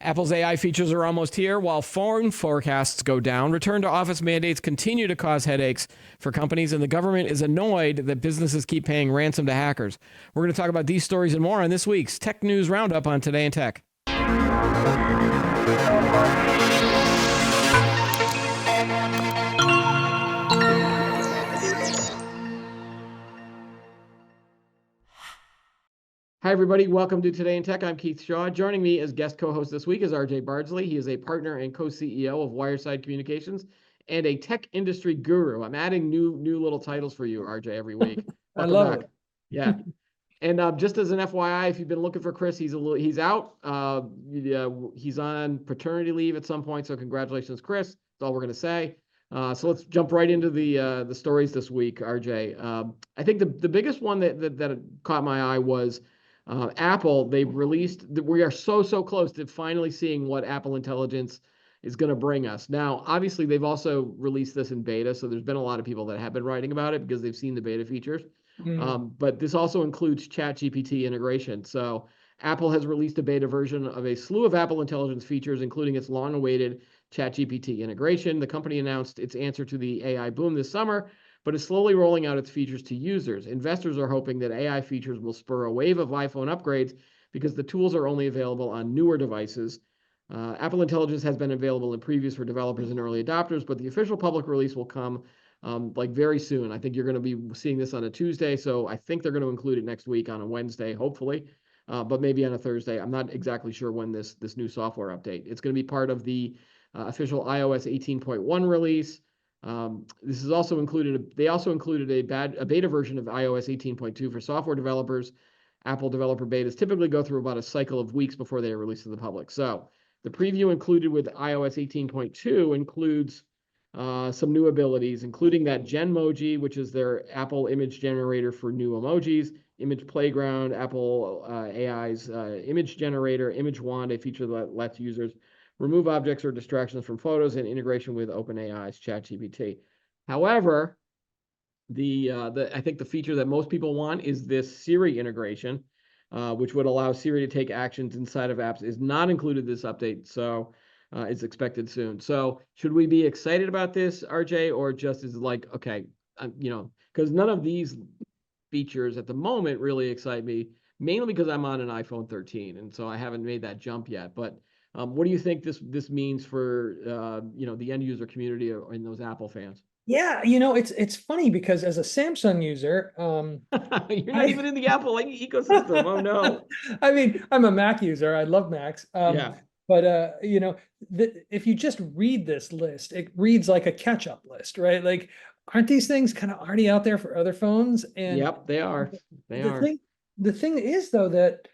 Apple's AI features are almost here. While phone forecasts go down, return to office mandates continue to cause headaches for companies, and the government is annoyed that businesses keep paying ransom to hackers. We're going to talk about these stories and more on this week's Tech News Roundup on Today in Tech. Hi, everybody. Welcome to Today in Tech. I'm Keith Shaw. Joining me as guest co-host this week is RJ Bardsley. He is a partner and co-CEO of Wireside Communications and a tech industry guru. I'm adding new little titles for you, RJ, every week. I love it. Yeah. And just as an FYI, if you've been looking for Chris, he's out. He's on paternity leave at some point. So congratulations, Chris. That's all we're going to say. So let's jump right into the stories this week, RJ. I think the biggest one that caught my eye was Apple. They've released. We are so close to finally seeing what Apple Intelligence is going to bring us. Now, obviously, they've also released this in beta, so there's been a lot of people that have been writing about it because they've seen the beta features. But this also includes ChatGPT integration. So Apple has released a beta version of a slew of Apple Intelligence features, including its long-awaited ChatGPT integration. The company announced its answer to the AI boom this summer, but is slowly rolling out its features to users. Investors are hoping that AI features will spur a wave of iPhone upgrades because the tools are only available on newer devices. Apple Intelligence has been available in previews for developers and early adopters, but the official public release will come very soon. I think you're going to be seeing this on a Tuesday, so I think they're going to include it next week on a Wednesday, hopefully, but maybe on a Thursday. I'm not exactly sure when this new software update. It's going to be part of the official iOS 18.1 release. This is also included. They also included a beta version of iOS 18.2 for software developers. Apple developer betas typically go through about a cycle of weeks before they are released to the public. So the preview included with iOS 18.2 includes some new abilities, including that Genmoji, which is their Apple image generator for new emojis, Image Playground, Apple AI's image generator, Image Wand, a feature that lets users remove objects or distractions from photos, and integration with OpenAI's ChatGPT. However, I think the feature that most people want is this Siri integration, which would allow Siri to take actions inside of apps, is not included in this update. So it's expected soon. So should we be excited about this, RJ, or just is like, okay, because none of these features at the moment really excite me, mainly because I'm on an iPhone 13, and so I haven't made that jump yet. But what do you think this means for the end user community and those Apple fans? Yeah, it's funny because as a Samsung user, you're not even in the Apple ecosystem. Oh no. I mean, I'm a Mac user. I love Macs. Yeah. But if you just read this list, it reads like a catch-up list, right? Like, aren't these things kind of already out there for other phones? And yep, they are. The thing is though that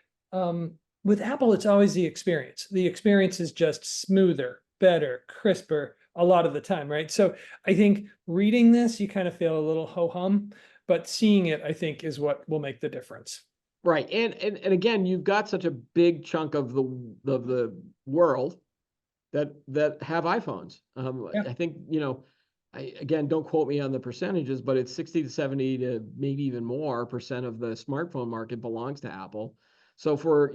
with Apple, it's always the experience. The experience is just smoother, better, crisper a lot of the time, right? So I think reading this, you kind of feel a little ho-hum, but seeing it, I think, is what will make the difference. Right. And again, you've got such a big chunk of the world that have iPhones. Yeah. I think, again, don't quote me on the percentages, but it's 60 to 70 to maybe even more percent of the smartphone market belongs to Apple. So for,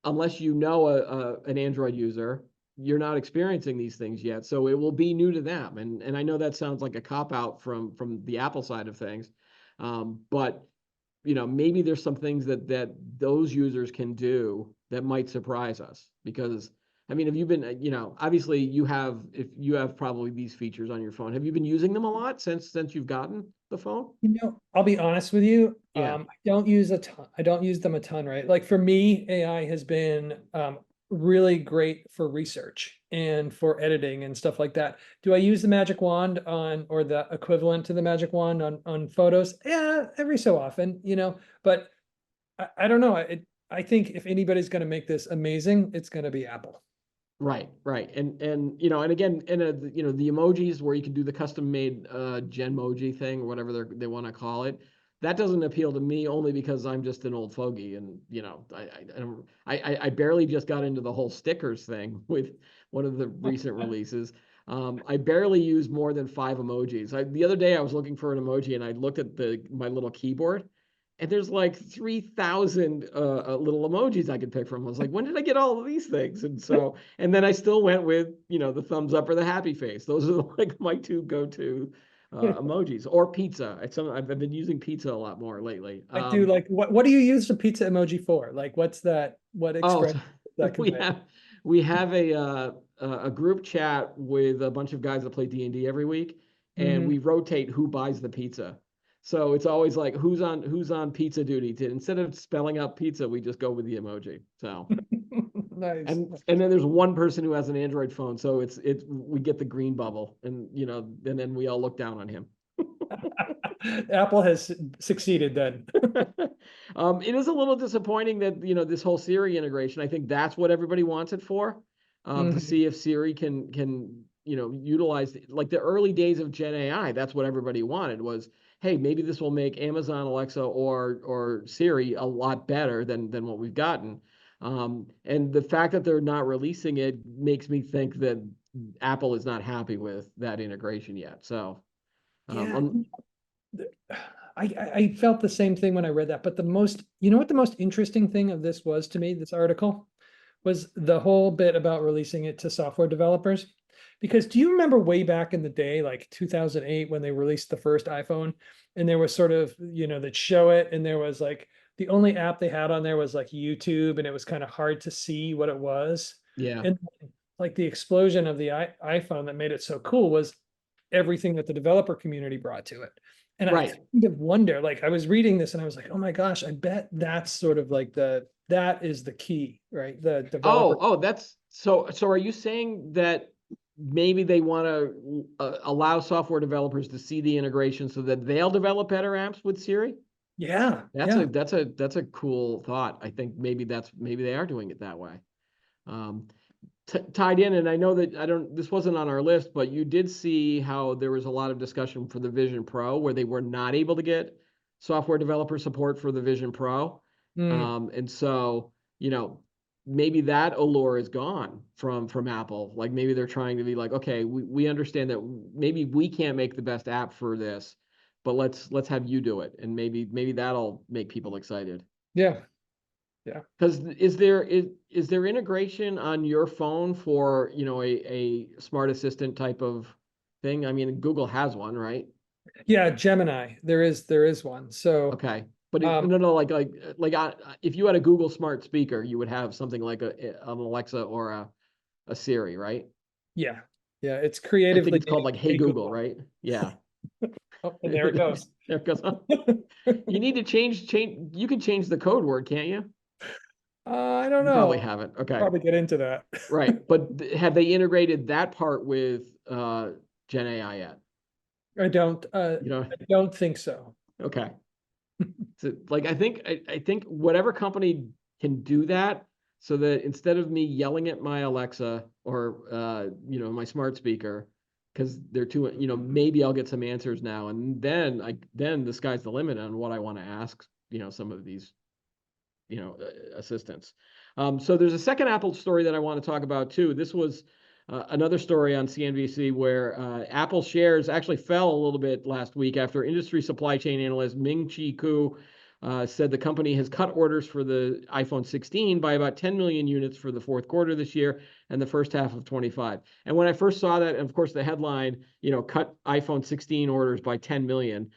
unless an Android user, you're not experiencing these things yet. So it will be new to them. And I know that sounds like a cop-out from the Apple side of things. But maybe there's some things that those users can do that might surprise us. Because I mean, have you been, obviously if you have probably these features on your phone, have you been using them a lot since you've gotten the phone? I'll be honest with you. Yeah. I don't use them a ton, right? Like for me, AI has been really great for research and for editing and stuff like that. Do I use the magic wand or the equivalent to the magic wand on photos? Yeah, every so often, but I don't know. I think if anybody's going to make this amazing, it's going to be Apple. Right. And again, the emojis where you can do the custom made Genmoji thing or whatever they want to call it. That doesn't appeal to me only because I'm just an old fogey, and I barely just got into the whole stickers thing with one of the recent releases. I barely use more than 5 emojis. The other day I was looking for an emoji and I looked at my little keyboard, and there's like 3,000 little emojis I could pick from. I was like, when did I get all of these things? And so, and then I still went with, the thumbs up or the happy face. Those are like my two go-to emojis, or pizza. I've been using pizza a lot more lately. I do like, what do you use the pizza emoji for? Like, what's that? What Oh, expression does that we convey? have a group chat with a bunch of guys that play D&D every week, and Mhm. we rotate who buys the pizza. So it's always like who's on pizza duty. Instead of spelling out pizza, we just go with the emoji. So Nice. and then there's one person who has an Android phone, so it's we get the green bubble, and and then we all look down on him. Apple has succeeded then. It is a little disappointing that this whole Siri integration. I think that's what everybody wants it for, to Mhm. see if Siri can utilize like the early days of Gen AI. That's what everybody wanted was, hey, maybe this will make Amazon Alexa or Siri a lot better than what we've gotten. And the fact that they're not releasing it makes me think that Apple is not happy with that integration yet. So, Yeah. um, I felt the same thing when I read that, but you know what the most interesting thing of this was to me, this article, was the whole bit about releasing it to software developers. Because do you remember way back in the day, like 2008, when they released the first iPhone, and there was sort of, they'd show it, and there was like the only app they had on there was like YouTube, and it was kind of hard to see what it was. yeah, And like the explosion of the iPhone that made it so cool was everything that the developer community brought to it. And I right. kind of wonder, like I was reading this and I was like, oh my gosh, I bet that's sort of like that is the key, right? The developer. Oh, that's so are you saying that maybe they want to allow software developers to see the integration so that they'll develop better apps with Siri? Yeah, That's a yeah. that's a cool thought. I think maybe they are doing it that way. Um, Tied in, and I know that this wasn't on our list, but you did see how there was a lot of discussion for the Vision Pro where they were not able to get software developer support for the Vision Pro. Mm, And so, maybe that allure is gone from Apple. Like maybe they're trying to be like, okay, we understand that maybe we can't make the best app for this, but let's have you do it. And maybe that'll make people excited. yeah, yeah. Because is there integration on your phone for, a smart assistant type of thing? I mean, Google has one, right? Yeah, Gemini. There is one. So Okay. But um no, no, if you had a Google smart speaker, you would have something like an Alexa or a Siri, right? yeah, yeah, it's I think creatively it's called named like Hey Hey Google, Google. right? Yeah. Oh, and there it goes. There it goes. You need to change. You can change the code word, can't you? I don't You probably know. haven't. We'll Okay. probably get into that. Right. But have they integrated that part with Gen AI yet? I don't You know, I don't think so. okay. So like I think whatever company can do that so that instead of me yelling at my Alexa or my smart speaker, because they're too, maybe I'll get some answers now. And then the sky's the limit on what I want to ask, some of these assistants. So there's a second Apple story that I want to talk about too. This was another story on CNBC where Apple shares actually fell a little bit last week after industry supply chain analyst Ming-Chi Kuo said the company has cut orders for the iPhone 16 by about 10 million units for the fourth quarter this year and the first half of 25. And when I first saw that, and of course the headline, cut iPhone 16 orders by 10 million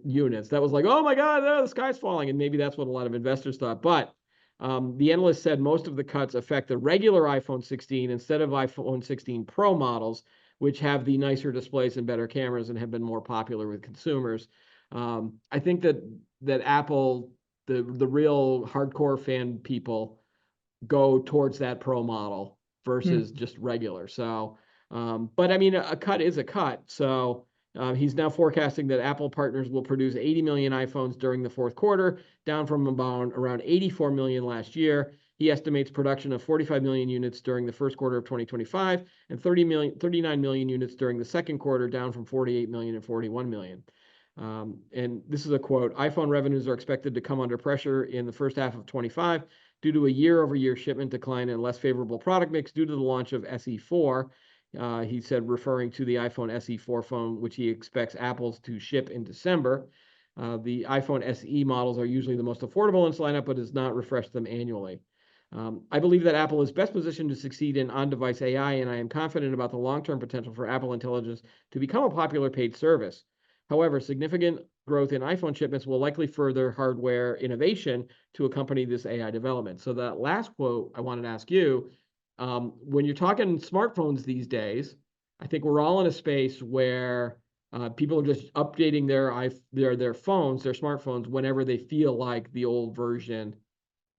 units. That was like, oh my God, the sky's falling. And maybe that's what a lot of investors thought. But the analyst said most of the cuts affect the regular iPhone 16 instead of iPhone 16 Pro models, which have the nicer displays and better cameras and have been more popular with consumers. I think that Apple, the real hardcore fan people, go towards that Pro model versus Hmm. just regular. So, but I mean, a cut is a cut. So he's now forecasting that Apple partners will produce 80 million iPhones during the fourth quarter, down from about around 84 million last year. He estimates production of 45 million units during the first quarter of 2025 and 39 million units during the second quarter, down from 48 million and 41 million. And this is a quote: iPhone revenues are expected to come under pressure in the first half of 25 due to a year-over-year shipment decline and less favorable product mix due to the launch of SE4. He said, referring to the iPhone SE4 phone, which he expects Apple's to ship in December. The iPhone SE models are usually the most affordable in its lineup, but does not refresh them annually. I believe that Apple is best positioned to succeed in on-device AI, and I am confident about the long-term potential for Apple Intelligence to become a popular paid service. However, significant growth in iPhone shipments will likely further hardware innovation to accompany this AI development. So that last quote I wanted to ask you, when you're talking smartphones these days, I think we're all in a space where people are just updating their phones, their smartphones, whenever they feel like the old version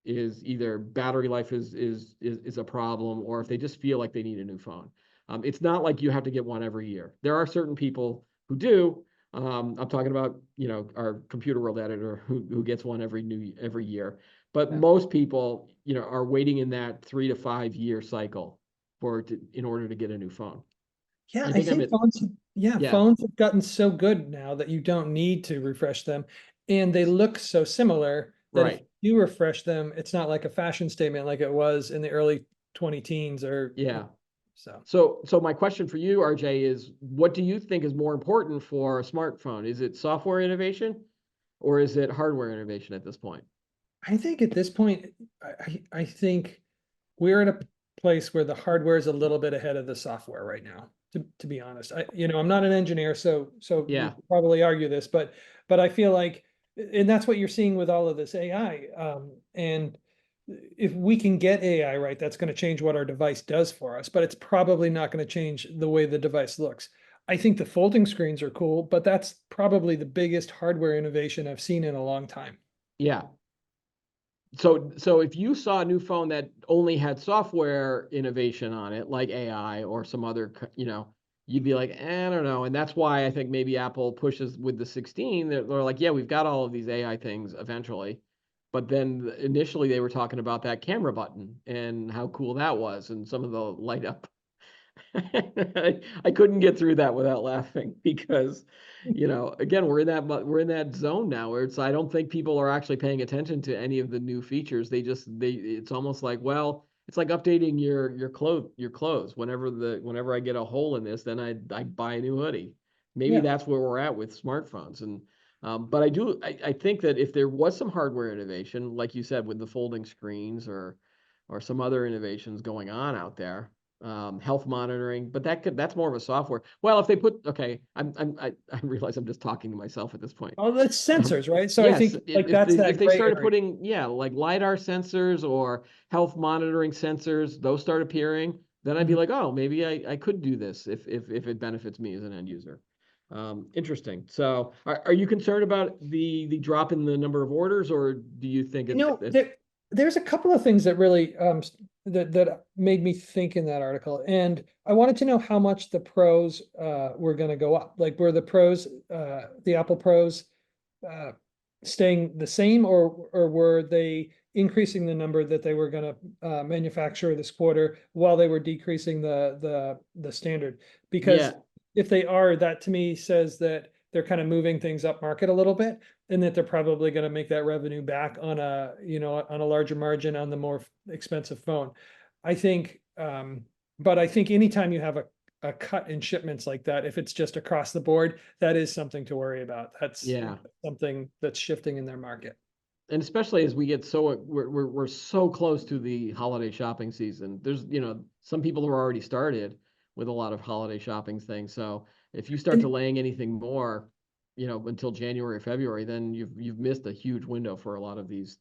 is either battery life is a problem, or if they just feel like they need a new phone. It's not like you have to get one every year. There are certain people who do. I'm talking about, our Computer World editor who gets one every year. But Yeah. most people, are waiting in that 3 to 5 year cycle in order to get a new phone. Yeah, I I think I'm think at yeah, phones have gotten so good now that you don't need to refresh them. And they look so similar that if right. you refresh them, it's not like a fashion statement like it was in the early 20 teens Yeah. so. So my question for you, RJ, is what do you think is more important for a smartphone? Is it software innovation or is it hardware innovation at this point? I think at this point, I think we're at a place where the hardware is a little bit ahead of the software right now, to be honest. I'm not an engineer, so we Yeah. could probably argue this, but I feel like, and that's what you're seeing with all of this AI. And if we can get AI right, that's going to change what our device does for us, but it's probably not going to change the way the device looks. I think the folding screens are cool, but that's probably the biggest hardware innovation I've seen in a long time. Yeah. So if you saw a new phone that only had software innovation on it, like AI or some other, you'd be like, I don't know. And that's why I think maybe Apple pushes with the 16. They're like, yeah, we've got all of these AI things eventually. But then initially they were talking about that camera button and how cool that was and some of the light up. I couldn't get through that without laughing because, again, we're in that zone now where I don't think people are actually paying attention to any of the new features. It's almost like, well, it's like updating your clothes. Whenever I get a hole in this, then I buy a new hoodie. Maybe Yeah. that's where we're at with smartphones. And but I think that if there was some hardware innovation, like you said, with the folding screens or some other innovations going on out there, health monitoring, but that's more of a software. Well, if they put, okay, I realize I'm just talking to myself at this point. Oh, that's sensors, right? So I Yes, think if like if they that's if that they gray started area. putting, yeah, like LiDAR sensors or health monitoring sensors, those start appearing, then I'd be Mhm. like, oh, maybe I could do this if it benefits me as an end user. Interesting. So are you concerned about the drop in the number of orders, or do you think You it's know, it's there's a couple of things that really that made me think in that article, and I wanted to know how much the pros were going to go up. Like, were the pros, the Apple Pros, uh, staying the same, or were they increasing the number that they were going to manufacture this quarter while they were decreasing the standard? Because yeah, if they are, that to me says that they're kind of moving things up market a little bit, and that they're probably going to make that revenue back on a larger margin on the more expensive phone. I think, but I think anytime you have a cut in shipments like that, if it's just across the board, that is something to worry about. That's yeah. something that's shifting in their market. And especially as we get we're so close to the holiday shopping season. There's, some people are already started with a lot of holiday shopping things. So if you start And delaying anything more, until January or February, then you've missed a huge window for a lot of these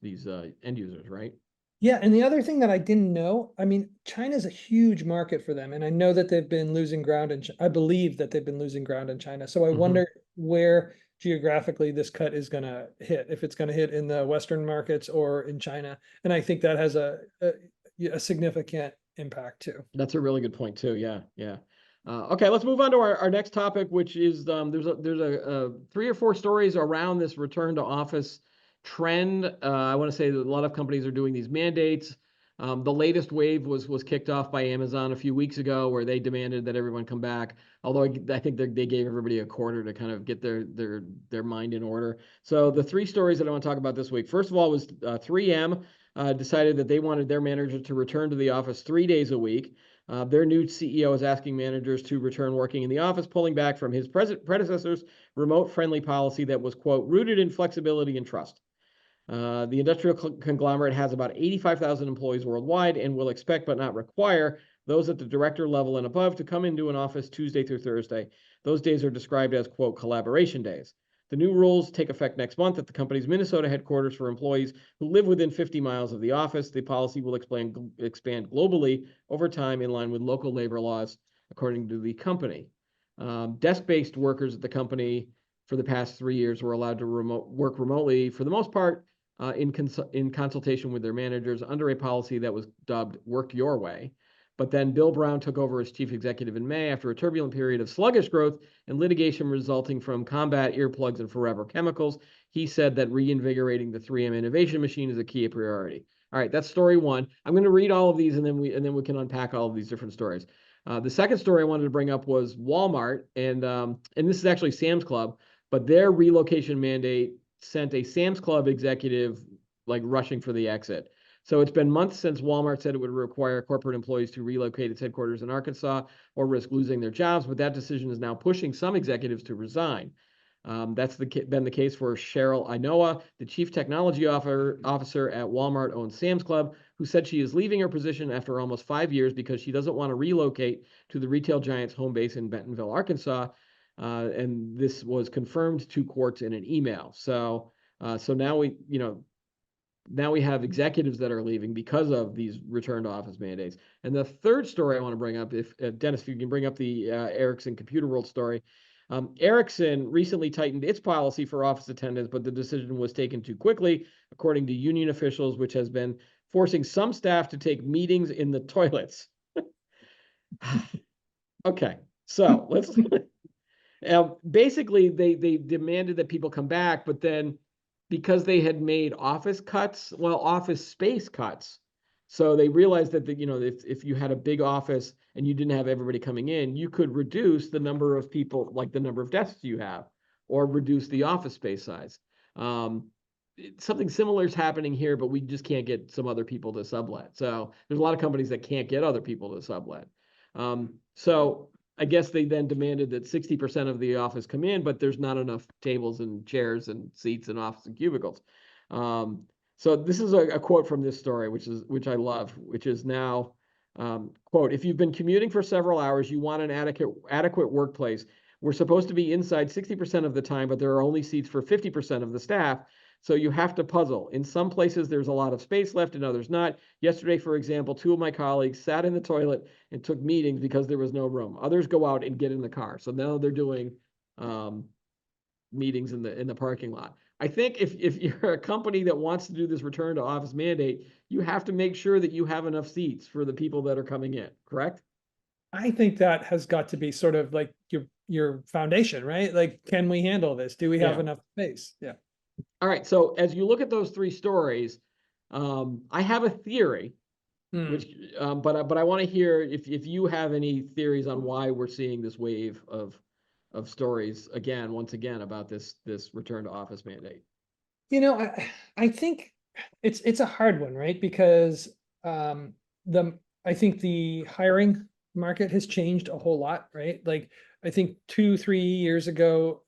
end users, right? yeah, and the other thing that I didn't know, I mean, China's a huge market for them, and I know that they've been losing ground I believe that they've been losing ground in China. So I Hmm. wonder where geographically this cut is going to hit, if it's going to hit in the Western markets or in China. And I think that has a significant impact too. That's a really good point too. Yeah, yeah. Okay, let's move on to our next topic, which is there's a 3 or 4 stories around this return to office trend. I want to say that a lot of companies are doing these mandates. The latest wave was kicked off by Amazon a few weeks ago, where they demanded that everyone come back. Although I think they gave everybody a quarter to kind of get their mind in order. So the 3 stories that I want to talk about this week. First of all was 3M decided that they wanted their manager to return to the office 3 days a week. Their new CEO is asking managers to return working in the office, pulling back from his predecessor's remote-friendly policy that was, quote, rooted in flexibility and trust. The industrial conglomerate has about 85,000 employees worldwide and will expect but not require those at the director level and above to come into an office Tuesday through Thursday. Those days are described as, quote, collaboration days. The new rules take effect next month at the company's Minnesota headquarters for employees who live within 50 miles of the office. The policy will expand globally over time in line with local labor laws, according to the company. Desk-based workers at the company for the past 3 years were allowed to work remotely for the most part in consultation with their managers under a policy that was dubbed Work Your Way. But then Bill Brown took over as chief executive in May after a turbulent period of sluggish growth and litigation resulting from combat earplugs and forever chemicals. He said that reinvigorating the 3M innovation machine is a key priority. All right, that's story one. I'm going to read all of these and then we can unpack all of these different stories. The second story I wanted to bring up was Walmart, and this is actually Sam's Club, but their relocation mandate sent a Sam's Club executive like rushing for the exit. So it's been months since Walmart said it would require corporate employees to relocate its headquarters in Arkansas or risk losing their jobs, but that decision is now pushing some executives to resign. That's been the case for Cheryl Inoa, the chief technology officer at Walmart-owned Sam's Club, who said she is leaving her position after almost 5 years because she doesn't want to relocate to the retail giant's home base in Bentonville, Arkansas. And this was confirmed to courts in an email. So now we have executives that are leaving because of these return to office mandates. And the third story I want to bring up, if Dennis, if you can bring up the Ericsson Computer World story. Ericsson recently tightened its policy for office attendance, but the decision was taken too quickly, according to union officials, which has been forcing some staff to take meetings in the toilets. Okay, so let's basically they demanded that people come back, but then because they had made office space cuts, so they realized that if you had a big office and you didn't have everybody coming in, you could reduce the number of people, like the number of desks you have, or reduce the office space size. Something similar is happening here, but we just can't get some other people to sublet. So there's a lot of companies that can't get other people to sublet. So I guess they then demanded that 60% of the office come in, but there's not enough tables and chairs and seats and office and cubicles. So this is a quote from this story, which I love, which is now, quote, if you've been commuting for several hours, you want an adequate workplace. We're supposed to be inside 60% of the time, but there are only seats for 50% of the staff. So you have to puzzle. In some places, there's a lot of space left, in others not. Yesterday, for example, 2 of my colleagues sat in the toilet and took meetings because there was no room. Others go out and get in the car. So now they're doing meetings in the parking lot. I think if you're a company that wants to do this return to office mandate, you have to make sure that you have enough seats for the people that are coming in, correct? I think that has got to be sort of like your foundation, right? Like, can we handle this? Do we have enough space? Yeah. All right. So as you look at those 3 stories, I have a theory, which, but I want to hear if you have any theories on why we're seeing this wave of stories once again about this return to office mandate. I think it's a hard one, right? Because I think the hiring market has changed a whole lot, right? Like I think 2-3 years ago,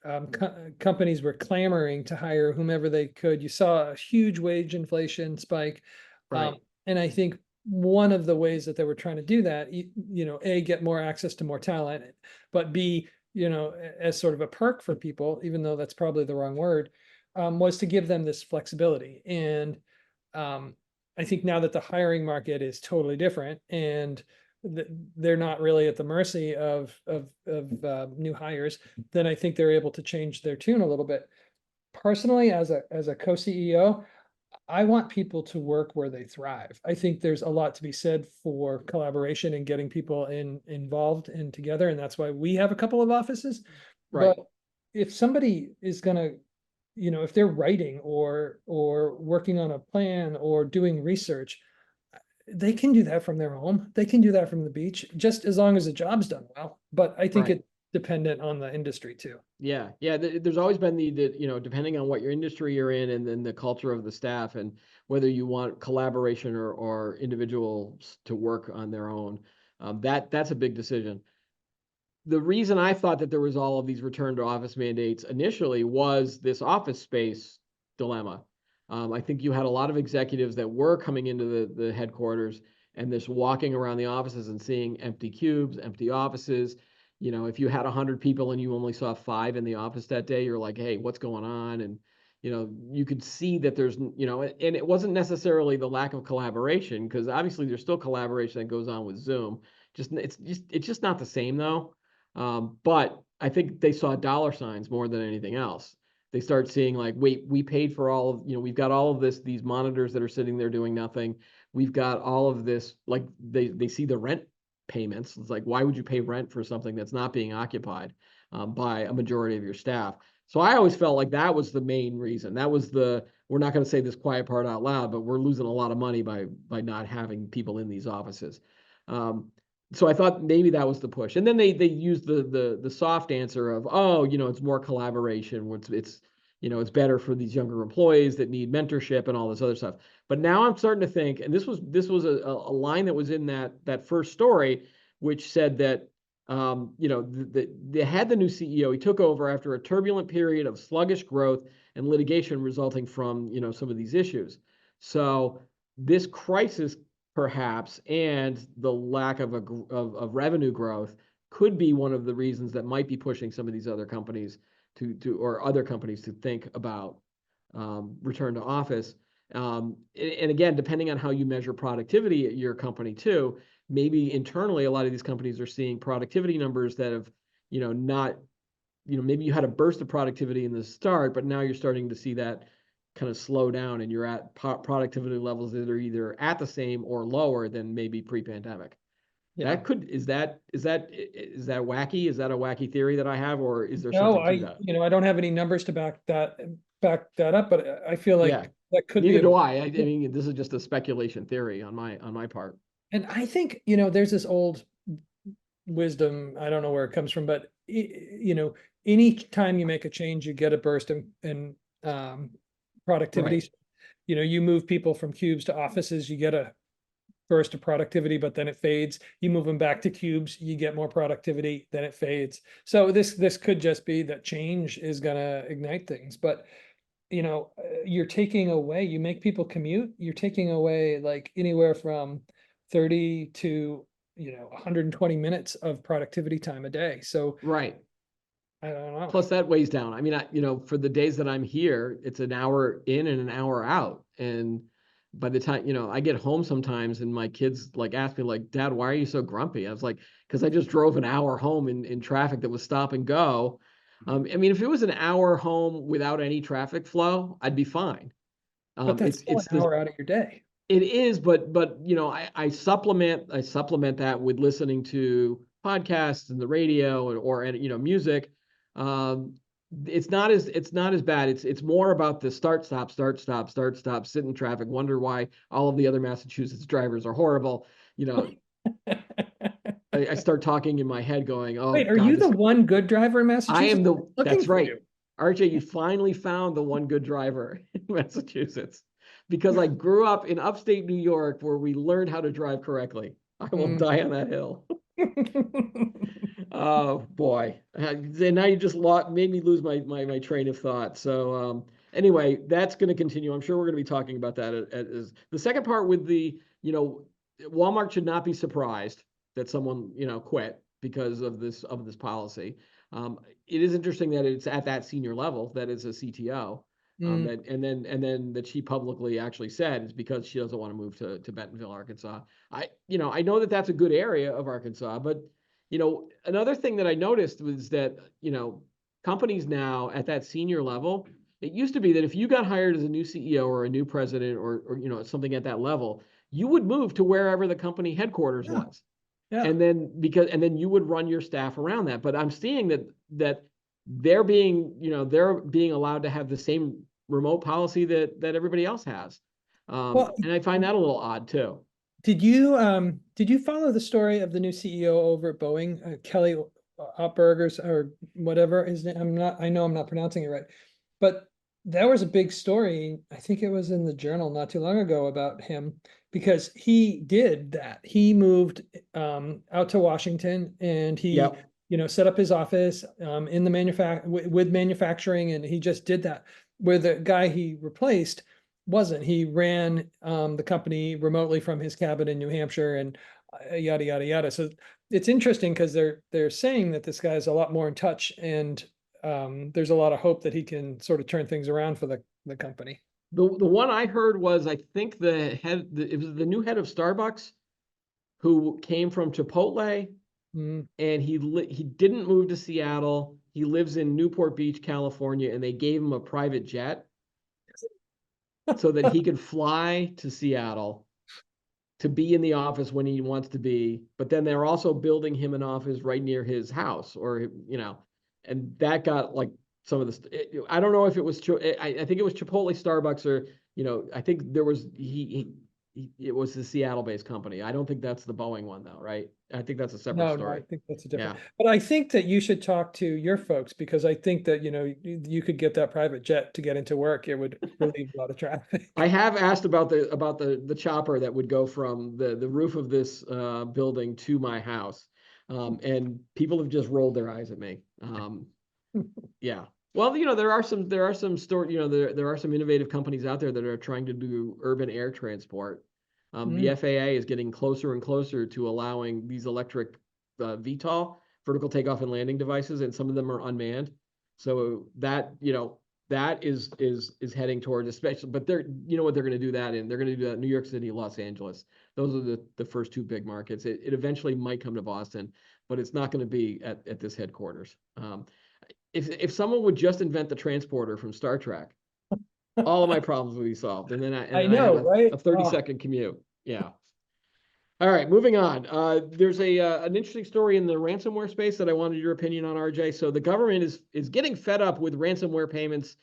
companies were clamoring to hire whomever they could. You saw a huge wage inflation spike. Right. And I think one of the ways that they were trying to do that, A, get more access to more talent, but B, as sort of a perk for people, even though that's probably the wrong word, was to give them this flexibility. And I think now that the hiring market is totally different and they're not really at the mercy of new hires, then I think they're able to change their tune a little bit. Personally, as a co-CEO, I want people to work where they thrive. I think there's a lot to be said for collaboration and getting people involved and together, and that's why we have a couple of offices. Right. But if somebody is gonna, if they're writing or working on a plan or doing research, they can do that from their home. They can do that from the beach, just as long as the job's done well. But I think it's dependent on the industry too. Yeah. There's always been depending on what your industry you're in and then the culture of the staff and whether you want collaboration or individuals to work on their own. That's a big decision. The reason I thought that there was all of these return to office mandates initially was this office space dilemma. I think you had a lot of executives that were coming into the headquarters and just walking around the offices and seeing empty cubes, empty offices. You know, if you had 100 people and you only saw 5 in the office that day, you're like, hey, what's going on? And, you know, you could see that there's, you know, and it wasn't necessarily the lack of collaboration, because obviously there's still collaboration that goes on with Zoom. It's just not the same though. But I think they saw dollar signs more than anything else. They start seeing like, wait, we paid for all of, you know, we've got all of this, these monitors that are sitting there doing nothing. We've got all of this, like they see the rent payments. It's like, why would you pay rent for something that's not being occupied by a majority of your staff? So I always felt like that was the main reason. That was we're not going to say this quiet part out loud, but we're losing a lot of money by not having people in these offices. So I thought maybe that was the push. And then they used the soft answer of, oh, you know, it's more collaboration. It's you know, it's better for these younger employees that need mentorship and all this other stuff. But now I'm starting to think, and this was a line that was in that first story, which said that you know, they had the new CEO. He took over after a turbulent period of sluggish growth and litigation resulting from, you know, some of these issues. So this crisis perhaps, and the lack of revenue growth could be one of the reasons that might be pushing some of these other companies or other companies to think about return to office. And again, depending on how you measure productivity at your company too, maybe internally a lot of these companies are seeing productivity numbers that have, you know, not, you know, maybe you had a burst of productivity in the start, but now you're starting to see that kind of slow down and you're at productivity levels that are either at the same or lower than maybe pre-pandemic. Yeah. Is that wacky? Is that a wacky theory that I have, or is there No, something to that? you know, I don't have any numbers to back that up, but I feel like Yeah, that could neither be do I. I mean, this is just a speculation theory on my part. and I think, you know, there's this old wisdom, I don't know where it comes from, but you know, any time you make a change, you get a burst in productivity. Right. You know, you move people from cubes to offices, you get a burst of productivity, but then it fades. You move them back to cubes, you get more productivity, then it fades. So this could just be that change is gonna ignite things. But you know, you're taking away, you make people commute, you're taking away like anywhere from 30 to, you know, 120 minutes of productivity time a day. So Right. I don't know. Plus that weighs down. I mean, you know, for the days that I'm here, it's an hour in and an hour out. And by the time, you know, I get home sometimes and my kids like ask me like, Dad, why are you so grumpy? I was like, because I just drove an hour home in traffic that was stop and go. I mean, if it was an hour home without any traffic flow, I'd be fine. But that's still an hour out of your day. It is, but you know, I supplement that with listening to podcasts and the radio or you know, music. Um, it's not as bad. It's more about the start stop, sit in traffic, wonder why all of the other Massachusetts drivers are horrible. You know, I start talking in my head, going, "Oh Wait, are God, you the one good driver in I Massachusetts? am the. Looking That's for right, you. RJ. You finally found the one good driver in Massachusetts." Because I grew up in upstate New York where we learned how to drive correctly. I will die on that hill. Oh boy. And now you just made me lose my train of thought. So anyway, that's going to continue. I'm sure we're going to be talking about that as the second part with you know, Walmart should not be surprised that someone, you know, quit because of this policy. It is interesting that it's at that senior level, that is a CTO. And then that she publicly actually said is because she doesn't want to move to Bentonville, Arkansas. I know that that's a good area of Arkansas, but you know, another thing that I noticed was that, you know, companies now at that senior level, it used to be that if you got hired as a new CEO or a new president or you know, something at that level, you would move to wherever the company headquarters was. Yeah. And then you would run your staff around that. But I'm seeing that they're being allowed to have the same remote policy that everybody else has. Well, And I find that a little odd too. did you follow the story of the new CEO over at Boeing, Kelly Opbergers or whatever his name? I know I'm not pronouncing it right, but That was a big story. I think it was in the Journal not too long ago about him because he did that. He moved out to Washington and he, Yep. set up his office in the with manufacturing, and he just did that. Where the guy he replaced wasn't. He ran the company remotely from his cabin in New Hampshire and yada yada yada. So it's interesting because they're saying that this guy's a lot more in touch, and there's a lot of hope that he can sort of turn things around for the company. The one I heard was, I think it was the new head of Starbucks who came from Chipotle, Mm. and he didn't move to Seattle. He lives in Newport Beach, California, and they gave him a private jet so that he could fly to Seattle to be in the office when he wants to be. But then they're also building him an office right near his house, or and that got like some of the. I don't know if it was. I think it was Chipotle, Starbucks, or I think there was it was the Seattle-based company. I don't think that's the Boeing one though, right? I think that's a separate No, I story. think that's a Yeah. different, but I think that you should talk to your folks because I think that, you could get that private jet to get into work. It would relieve a lot of traffic. I have asked about the chopper that would go from the roof of this building to my house, and people have just rolled their eyes at me. Yeah. Well, there are some there are some innovative companies out there that are trying to do urban air transport. The Mm. FAA is getting closer and closer to allowing these electric VTOL, vertical takeoff and landing devices, and some of them are unmanned. So that is heading towards, especially, but what they're going to do that in? They're going to do that in New York City, Los Angeles. Those are the first two big markets. It eventually might come to Boston, but it's not going to be at this headquarters. If someone would just invent the transporter from Star Trek, all of my problems would be solved, and then I I have know, right? a 30-second commute. Yeah. All right, moving on. There's an interesting story in the ransomware space that I wanted your opinion on, RJ. So the government is getting fed up with ransomware payments,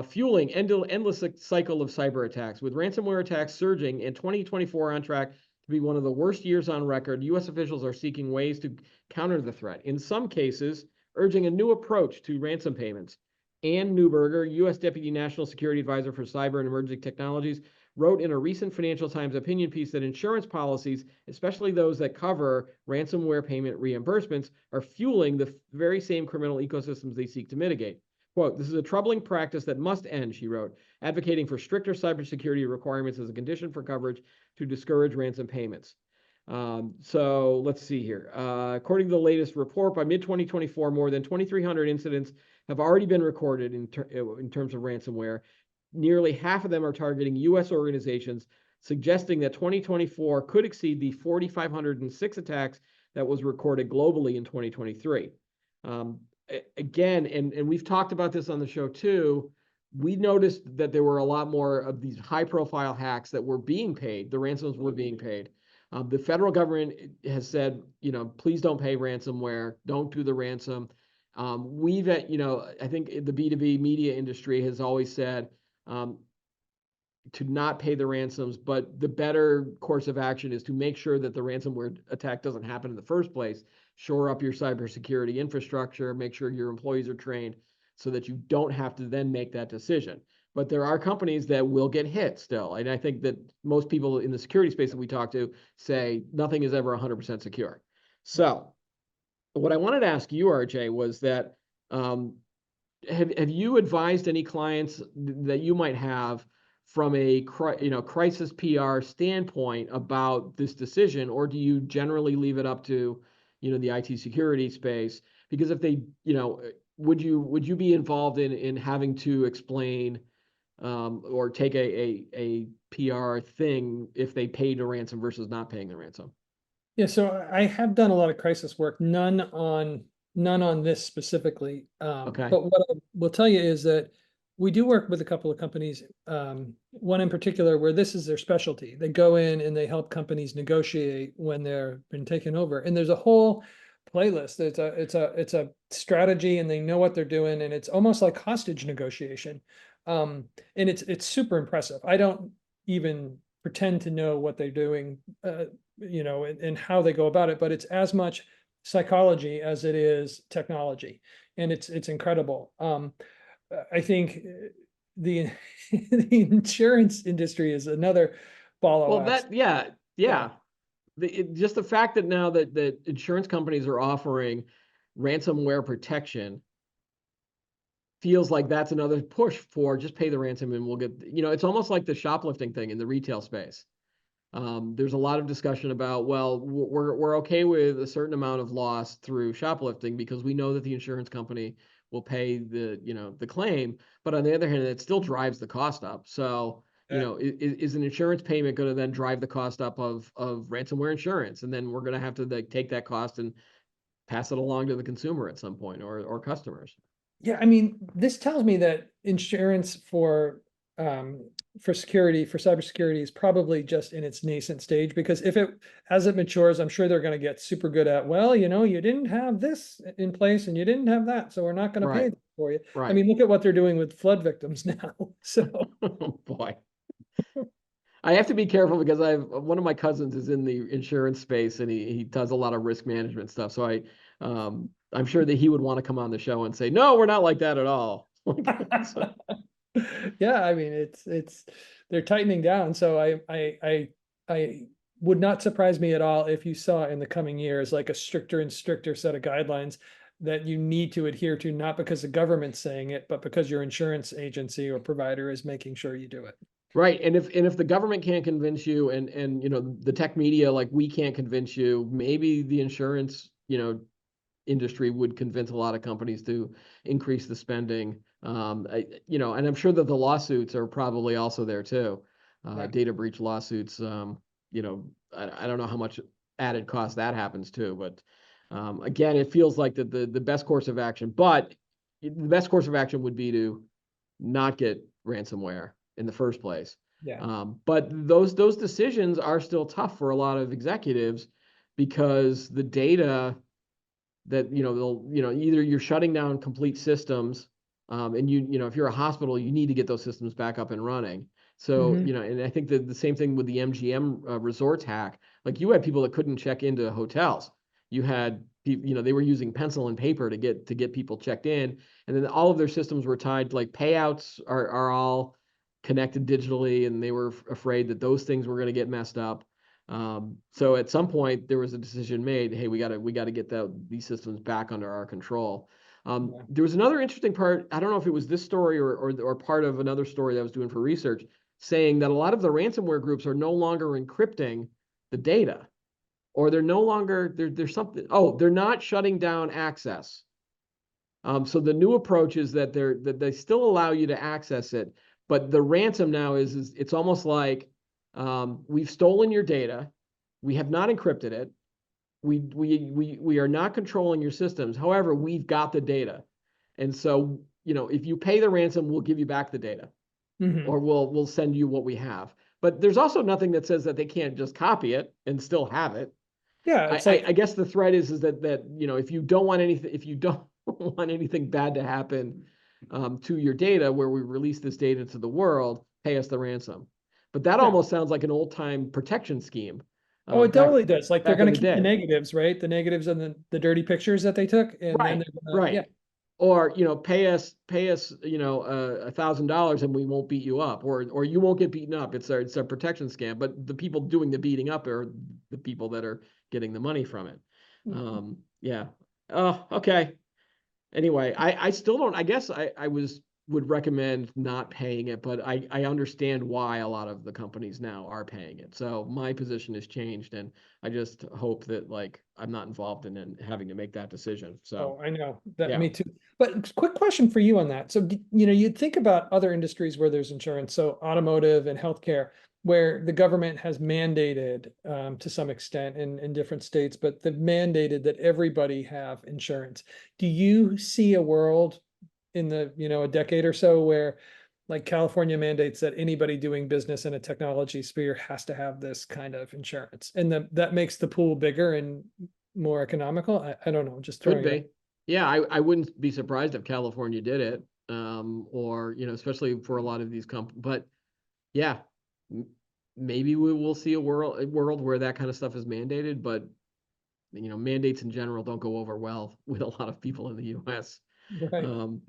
fueling endless cycle of cyber attacks. With ransomware attacks surging and 2024 on track to be one of the worst years on record, U.S. officials are seeking ways to counter the threat. In some cases, urging a new approach to ransom payments. Ann Neuberger, U.S. Deputy National Security Advisor for Cyber and Emerging Technologies, wrote in a recent Financial Times opinion piece that insurance policies, especially those that cover ransomware payment reimbursements, are fueling the very same criminal ecosystems they seek to mitigate. Quote, "This is a troubling practice that must end," she wrote, advocating for stricter cybersecurity requirements as a condition for coverage to discourage ransom payments. So let's see here. According to the latest report, by mid-2024, more than 2,300 incidents have already been recorded in terms of ransomware. Nearly half of them are targeting U.S. organizations, suggesting that 2024 could exceed the 4,506 attacks that was recorded globally in 2023. Again, and we've talked about this on the show too, we noticed that there were a lot more of these high-profile hacks that were being paid. The ransoms were being paid. The federal government has said, please don't pay ransomware. Don't do the ransom. I think the B2B media industry has always said, to not pay the ransoms, but the better course of action is to make sure that the ransomware attack doesn't happen in the first place. Shore up your cybersecurity infrastructure, make sure your employees are trained so that you don't have to then make that decision. But there are companies that will get hit still. And I think that most people in the security space that we talk to say nothing is ever 100% secure. So what I wanted to ask you, RJ, was that have you advised any clients that you might have from a crisis PR standpoint about this decision, or do you generally leave it up to the IT security space? Because if they would you be involved in having to explain or take a PR thing if they paid a ransom versus not paying the ransom? Yeah, so I have done a lot of crisis work, none on this specifically. Okay. But what I will tell you is that we do work with a couple of companies, one in particular where this is their specialty. They go in and they help companies negotiate when they're been taken over. And there's a whole playlist. It's a strategy, and they know what they're doing, and it's almost like hostage negotiation. And it's super impressive. I don't even pretend to know what they're doing, and how they go about it, but it's as much psychology as it is technology, and it's incredible. I think the the insurance industry is another ball of Well, wax. yeah. Yeah. Just the fact that now that insurance companies are offering ransomware protection feels like that's another push for just pay the ransom and we'll get, it's almost like the shoplifting thing in the retail space. There's a lot of discussion about, well, we're okay with a certain amount of loss through shoplifting because we know that the insurance company will pay the claim, but on the other hand, it still drives the cost up. So, Yeah. is an insurance payment going to then drive the cost up of ransomware insurance? And then we're going to have to like take that cost and pass it along to the consumer at some point or customers. Yeah, I mean, this tells me that insurance for security, for cybersecurity is probably just in its nascent stage, because as it matures, I'm sure they're gonna get super good at, well, you didn't have this in place and you didn't have that, so we're not gonna Right, pay for you. I right. mean, look at what they're doing with flood victims now, so. Oh boy. I have to be careful because one of my cousins is in the insurance space and he does a lot of risk management stuff. So I'm sure that he would want to come on the show and say, no, we're not like that at all. So, Yeah, I mean, they're tightening down, so I would not surprise me at all if you saw in the coming years like a stricter and stricter set of guidelines that you need to adhere to, not because the government's saying it, but because your insurance agency or provider is making sure you do it. right. And if the government can't convince you and the tech media, like we can't convince you, maybe the insurance, industry would convince a lot of companies to increase the spending. And I'm sure that the lawsuits are probably also there too. Right. Data breach lawsuits. I don't know how much added cost that happens too, but again, it feels like the best course of action. But the best course of action would be to not get ransomware in the first place. Yeah. But those decisions are still tough for a lot of executives because the data that they'll either you're shutting down complete systems, and if you're a hospital you need to get those systems back up and running. So Mhm. and I think that the same thing with the MGM resorts hack. Like you had people that couldn't check into hotels. You had they were using pencil and paper to get people checked in, and then all of their systems were tied, like payouts are all connected digitally, and they were afraid that those things were going to get messed up. So at some point there was a decision made, hey, we gotta get these systems back under our control. Yeah. There was another interesting part. I don't know if it was this story or part of another story that I was doing for research, saying that a lot of the ransomware groups are no longer encrypting the data, or they're no longer there's something. Oh, they're not shutting down access. So the new approach is that they still allow you to access it, but the ransom now is it's almost like, we've stolen your data, we have not encrypted it, we are not controlling your systems. However, we've got the data, and so if you pay the ransom, we'll give you back the data, Mhm. or we'll send you what we have. But there's also nothing that says that they can't just copy it and still have it. Yeah, I, it's I, like, I guess the threat is that if you don't want anything, if you don't want anything bad to happen, to your data, where we release this data to the world, pay us the ransom. But that yeah. almost sounds like an old time protection scheme, Oh, it back totally does. Like they're back in gonna the keep the day. negatives, right? The negatives and the dirty pictures that they took, and then Right, they're gonna, yeah. right. Or pay us $1,000 and we won't beat you up, or you won't get beaten up. It's a protection scam. But the people doing the beating up are the people that are getting the money from it. Yeah. Oh, okay. Anyway, I still don't. I guess I would recommend not paying it, but I understand why a lot of the companies now are paying it. So my position has changed, and I just hope that like I'm not involved in having to make that decision. So Oh, I know that, yeah. me too. But quick question for you on that. So, you'd think about other industries where there's insurance, so automotive and healthcare, where the government has mandated, to some extent in different states, but they've mandated that everybody have insurance. Do you see a world in a decade or so where like California mandates that anybody doing business in a technology sphere has to have this kind of insurance, and that makes the pool bigger and more economical? I don't know, just Could throwing it out. be. Yeah, I wouldn't be surprised if California did it. Or, especially for a lot of these but yeah, m- maybe we will see a world where that kind of stuff is mandated, but mandates in general don't go over well with a lot of people in the US. Right. Um,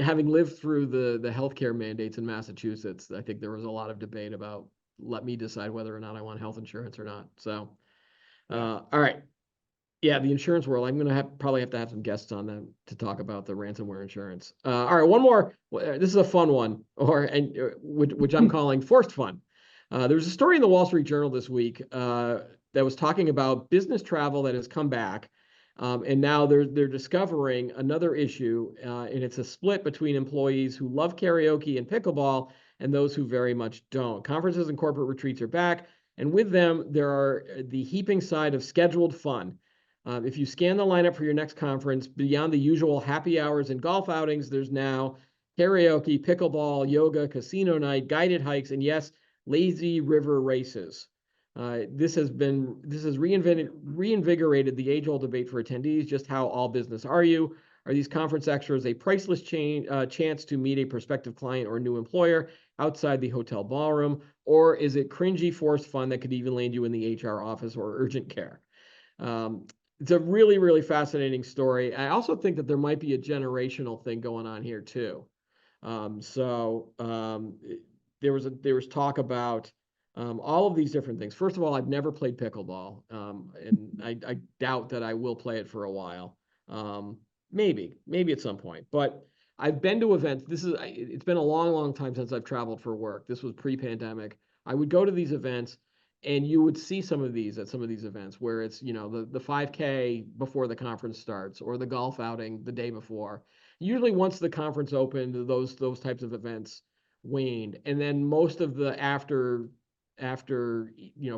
having lived through the healthcare mandates in Massachusetts, I think there was a lot of debate about let me decide whether or not I want health insurance or not. So, all right. Yeah, the insurance world. I'm gonna probably have to have some guests on them to talk about the ransomware insurance. All right, one more. This is a fun one, which I'm calling forced fun. There was a story in the Wall Street Journal this week that was talking about business travel that has come back, and now they're discovering another issue, and it's a split between employees who love karaoke and pickleball and those who very much don't. Conferences and corporate retreats are back, and with them there are the heaping side of scheduled fun. If you scan the lineup for your next conference, beyond the usual happy hours and golf outings, there's now karaoke, pickleball, yoga, casino night, guided hikes, and yes, lazy river races. This has reinvigorated the age-old debate for attendees. Just how all business are you? Are these conference extras a priceless chance to meet a prospective client or new employer outside the hotel ballroom, or is it cringy forced fun that could even land you in the HR office or urgent care? It's a really, really fascinating story. I also think that there might be a generational thing going on here too. There was talk about all of these different things. First of all, I've never played pickleball, and I doubt that I will play it for a while. Maybe at some point. But I've been to events. It's been a long, long time since I've traveled for work. This was pre-pandemic. I would go to these events, and you would see some of these at some of these events where it's, the 5K before the conference starts or the golf outing the day before. Usually once the conference opened, those types of events waned. And then most of the after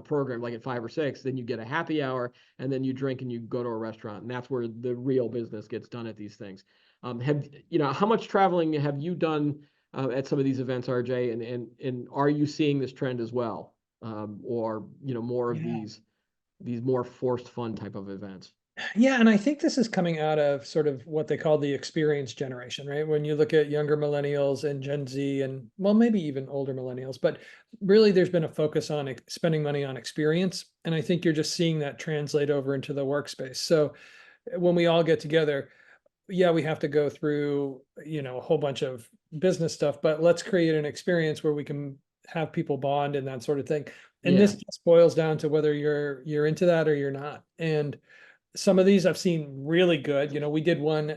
program, like at 5 or 6, then you get a happy hour and then you drink and you go to a restaurant. And that's where the real business gets done at these things. How much traveling have you done at some of these events, RJ? And are you seeing this trend as well? Or more of these more forced fun type of events. Yeah, and I think this is coming out of sort of what they call the experience generation, right? When you look at younger millennials and Gen Z, and well, maybe even older millennials, but really there's been a focus on spending money on experience. And I think you're just seeing that translate over into the workspace. So when we all get together, yeah, we have to go through, a whole bunch of business stuff, but let's create an experience where we can have people bond and that sort of thing. And this just boils down to whether you're into that or you're not. And some of these I've seen really good. We did one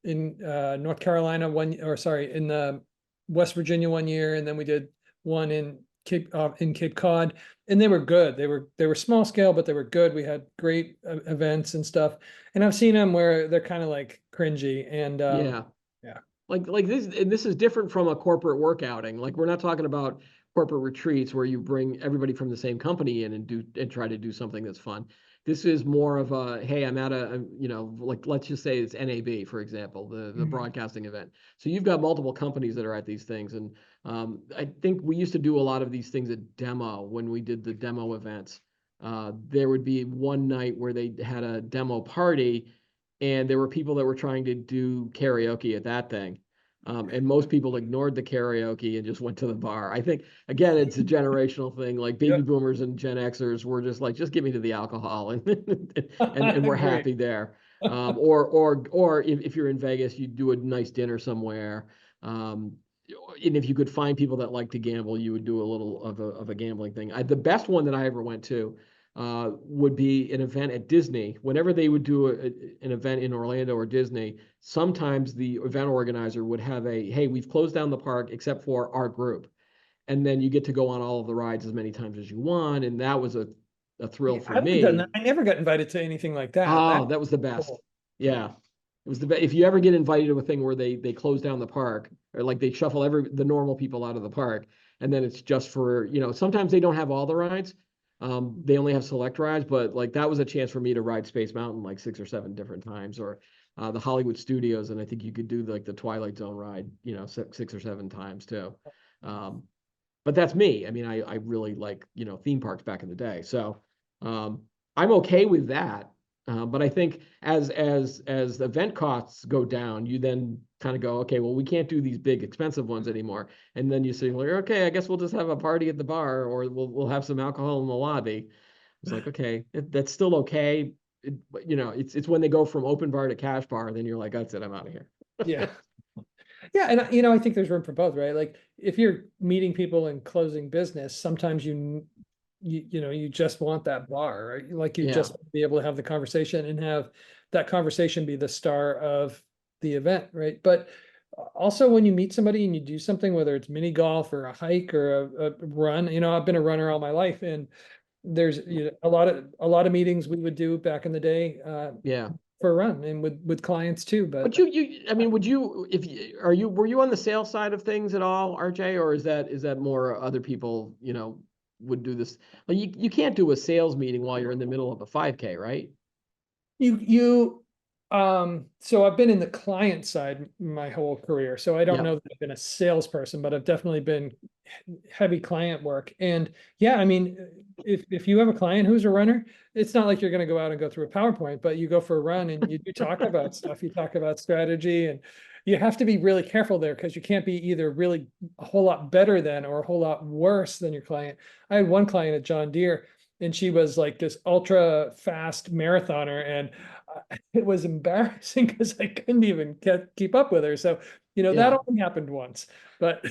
in North Carolina in West Virginia one year, and then we did one in Cape Cod, and they were good. They were small scale, but they were good. We had great events and stuff. And I've seen them where they're kind of like cringy and yeah. Like this is different from a corporate work outing. Like we're not talking about corporate retreats where you bring everybody from the same company in and try to do something that's fun. This is more of a, hey, I'm at like let's just say it's NAB, for example, the broadcasting event. So you've got multiple companies that are at these things. And I think we used to do a lot of these things at demo when we did the demo events. There would be one night where they had a demo party and there were people that were trying to do karaoke at that thing. And most people ignored the karaoke and just went to the bar. I think, again, it's a generational thing. Like baby boomers and Gen Xers were just like, just get me to the alcohol and we're happy there. Or if you're in Vegas, you do a nice dinner somewhere. And if you could find people that like to gamble, you would do a little of a gambling thing. The best one that I ever went to would be an event at Disney. Whenever they would do an event in Orlando or Disney, sometimes the event organizer would have hey, we've closed down the park except for our group. And then you get to go on all of the rides as many times as you want. And that was a thrill for me. I never got invited to anything like that. Oh, that was the best. Cool. Yeah. It was the best. If you ever get invited to a thing where they close down the park or like they shuffle the normal people out of the park, and then it's just for, sometimes they don't have all the rides. They only have select rides, but like that was a chance for me to ride Space Mountain like 6 or 7 different times, or the Hollywood Studios, and I think you could do like the Twilight Zone ride, 6 or 7 times too. But that's me. I mean, I really like theme parks back in the day, so I'm okay with that. But I think as event costs go down, you then kind of go, okay, well, we can't do these big expensive ones anymore. And then you say, like, okay, I guess we'll just have a party at the bar, or we'll have some alcohol in the lobby. It's like, okay, that's still okay. It's when they go from open bar to cash bar, then you're like, that's it, I'm out of here. Yeah. Yeah, and I think there's room for both, right? Like if you're meeting people and closing business, sometimes you just want that bar, right? Like you Yeah. just want to be able to have the conversation and have that conversation be the star of the event, right? But also when you meet somebody and you do something, whether it's mini golf or a hike or a run, I've been a runner all my life, and there's a lot of meetings we would do back in the day Yeah. for a run and with clients too. But But I mean, would you, were you on the sales side of things at all, RJ, or is that more other people, would do this? Like you can't do a sales meeting while you're in the middle of a 5K, right? So I've been in the client side my whole career, so I don't Yeah. know that I've been a salesperson, but I've definitely been heavy client work. And yeah, I mean, if you have a client who's a runner, it's not like you're going to go out and go through a PowerPoint, but you go for a run and you do talk about stuff, you talk about strategy, and you have to be really careful there because you can't be either really a whole lot better than or a whole lot worse than your client. I had one client at John Deere, and she was like this ultra fast marathoner, and it was embarrassing because I couldn't even keep up with her. So, that Yeah. only happened once, but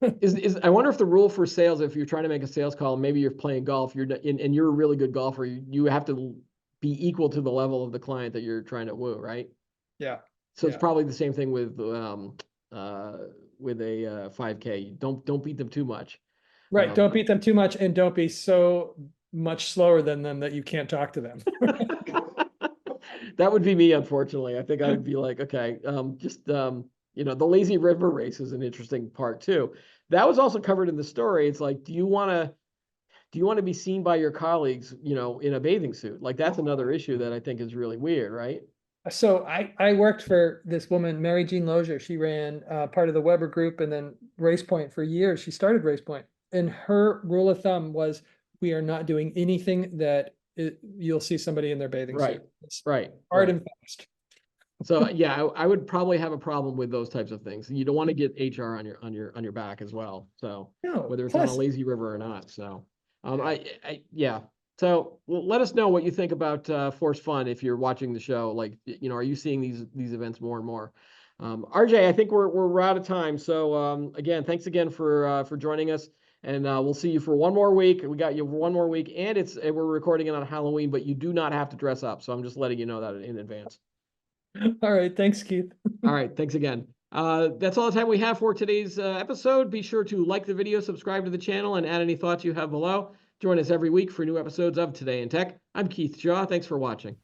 I wonder if the rule for sales, if you're trying to make a sales call, maybe you're playing golf, and you're a really good golfer, you have to be equal to the level of the client that you're trying to woo, right? yeah, So it's yeah, probably the same thing with a 5K. Don't beat them too much. right. Don't beat them too much, and don't be so much slower than them that you can't talk to them. That would be me, unfortunately. I think I would be like, okay, the lazy river race is an interesting part too. That was also covered in the story. It's like, do you want to be seen by your colleagues, in a bathing suit? Like that's another issue that I think is really weird, right? So I worked for this woman, Mary Jean Lozier. She ran part of the Weber Group and then Race Point for years. She started Race Point, and her rule of thumb was we are not doing anything that you'll see somebody in their bathing Right, suit. It's right, hard right. and fast. So yeah, I would probably have a problem with those types of things. You don't want to get HR on your back as well. So No, whether it's on a plus, lazy river or not. So yeah. So let us know what you think about Force Fun if you're watching the show. Like, are you seeing these events more and more? RJ, I think we're out of time. So again, thanks again for joining us, and we'll see you for one more week. We got you for one more week, and we're recording it on Halloween, but you do not have to dress up. So I'm just letting you know that in advance. all right. Thanks, Keith. All right, thanks again. That's all the time we have for today's episode. Be sure to like the video, subscribe to the channel, and add any thoughts you have below. Join us every week for new episodes of Today in Tech. I'm Keith Shaw. Thanks for watching.